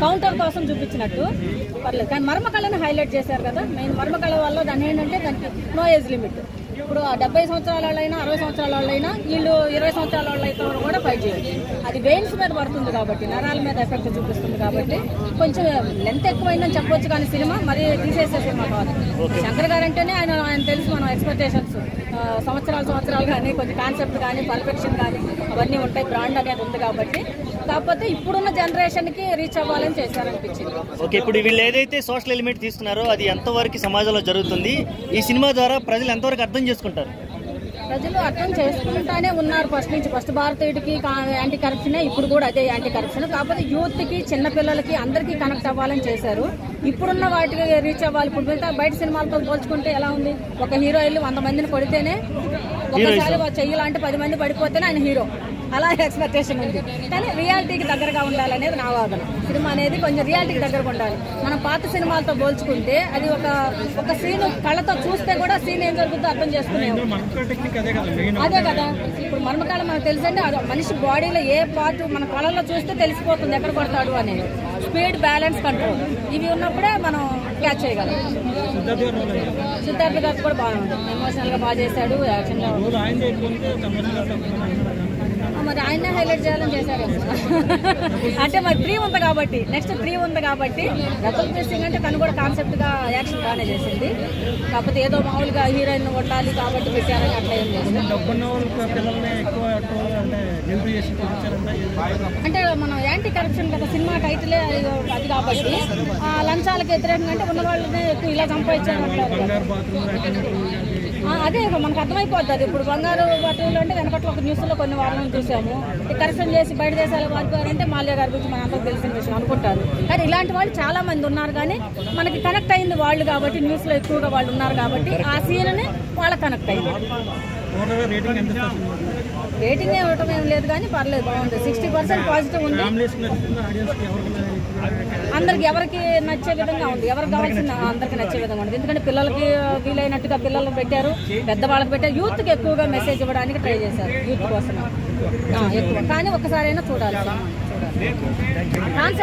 Counter కోసం చూపించినట్టు పర్లేదు, కానీ మర్మకళను హైలైట్ చేశారు కదా. మెయిన్ మర్మకళ వల్ల దాని ఏంటంటే దానికి నో ఏజ్ లిమిట్. ఇప్పుడు 70 సంవత్సరాల వాళ్ళైనా 60 సంవత్సరాల వాళ్ళైనా వీళ్ళు 20 సంవత్సరాల వాళ్ళైతే కూడా ఫైట్ చేయొచ్చు. అది వెయిన్స్ మీద పడుతుంది కాబట్టి, నరాల మీద ఎఫెక్ట్ చూపిస్తుంది కాబట్టి కొంచెం లెంత్ ఎక్కువైందని చెప్పొచ్చు. కానీ సినిమా మరీ తీసేసే సినిమా కాదు. శంకర్ గారు అంటేనే ఆయన తెలుసు, మనం ఎక్స్పెక్టేషన్స్ సంవత్సరాలు కానీ కొంచెం కాన్సెప్ట్ కానీ పర్ఫెక్షన్ కానీ అవన్నీ ఉంటాయి. బ్రాండ్ అనేది ఉంది కాబట్టి, కాకపోతే ఇప్పుడున్న జనరేషన్ కి రీచ్ అవ్వాలని చేశారనిపించింది. ఓకే, ఇప్పుడు వీళ్ళు ఏదైతే సోషల్ ఎలిమెంట్ తీస్తున్నారో అది ఎంతవరకు సమాజంలో జరుగుతుంది, ఈ సినిమా ద్వారా ప్రజలు ఎంతవరకు అర్థం చేసుకుంటారు? ప్రజలు అర్థం చేసుకుంటానే ఉన్నారు ఫస్ట్ నుంచి. ఫస్ట్ భారతీయుడికి యాంటీ కరప్షనే, ఇప్పుడు కూడా అదే యాంటీ కరప్షన్. కాకపోతే యూత్ కి, చిన్నపిల్లలకి అందరికీ కనెక్ట్ అవ్వాలని చేశారు. ఇప్పుడున్న వాటికి రీచ్ అవ్వాలి. ఇప్పుడు మిగతా బయట సినిమాలతో పోల్చుకుంటే ఎలా ఉంది, ఒక హీరో వెళ్ళి 100 మందిని కొడితేనే ఒకసారి చెయ్యాలంటే 10 మంది పడిపోతేనే ఆయన హీరో, అలా ఎక్స్పెక్టేషన్ ఉంది. కానీ రియాలిటీకి దగ్గరగా ఉండాలనేది నా వాదన. సినిమా అనేది కొంచెం రియాలిటీకి దగ్గరగా ఉండాలి. మనం పాత సినిమాలతో పోల్చుకుంటే అది ఒక సీన్ కళ్ళతో చూస్తే కూడా సీన్ ఏం జరుగుతుందో అర్థం చేసుకునేది అదే కదా. ఇప్పుడు మర్మకాలం మనకు తెలుసండి, అది మనిషి బాడీలో ఏ పార్ట్ మన కళ్ళల్లో చూస్తే తెలిసిపోతుంది ఎక్కడ కొడతాడు అనేది. స్పీడ్, బ్యాలెన్స్, కంట్రోల్ ఇవి ఉన్నప్పుడే మనం క్యాచ్ చేయగలం. సిద్ధార్థ గారు కూడా బాగుంది, ఎమోషనల్ గా బాగా చేశాడు. యాక్షన్ లో మరి ఆయనే హైలైట్ చేయాలని చేశారు. అంటే మరి 3 ఉంది కాబట్టి, నెక్స్ట్ 3 ఉంది కాబట్టి రకుల్ ప్రీత్ సింగ్ అంటే తను కూడా కాన్సెప్ట్ గా యాక్షన్ బాగానే చేసింది. కాకపోతే ఏదో మామూలుగా హీరోయిన్ కొట్టాలి కాబట్టి పెట్టారని అట్లా ఏం లేదు. అంటే మనం యాంటీ కరప్షన్ కదా సినిమా టైటిలే అది కాబట్టి, లంచాలకు వ్యతిరేకంగా అంటే ఉన్న వాళ్ళనే ఎక్కువ ఇలా సంపాదించారంటారు. అదే మనకు అర్థమైపోద్ది. అది ఇప్పుడు బంగారు బట్టలు అంటే వెనకట్లో ఒక న్యూస్ లో కొన్ని వారాలను చూసాము. కరప్షన్ చేసి బయట దేశాలకు వారిపోయారంటే మాల్యా గారి గురించి మనందరికి తెలిసిన విషయం అనుకుంటారు. కానీ ఇలాంటి వాళ్ళు చాలా మంది ఉన్నారు. కానీ మనకి కనెక్ట్ అయింది వాళ్ళు కాబట్టి, న్యూస్ లో ఎక్కువగా వాళ్ళు ఉన్నారు కాబట్టి ఆ సీన్ ని వాళ్ళకి కనెక్ట్ అయింది. రేటింగ్ ఇవ్వటం ఏం లేదు కానీ పర్లేదు, బాగుంది. 60% పాజిటివ్ ఉంది. అందరికి ఎవరికి నచ్చే విధంగా ఉంది, ఎవరికి కావాల్సిన అందరికి నచ్చే విధంగా ఉంది. ఎందుకంటే పిల్లలకి వీలైనట్టుగా పిల్లలకు పెట్టారు, పెద్దవాళ్ళకి పెట్టారు. యూత్ కి ఎక్కువగా మెసేజ్ ఇవ్వడానికి ట్రై చేశారు, యూత్ కోసం ఎక్కువ. కానీ ఒక్కసారైనా చూడాలి కాన్సెప్ట్.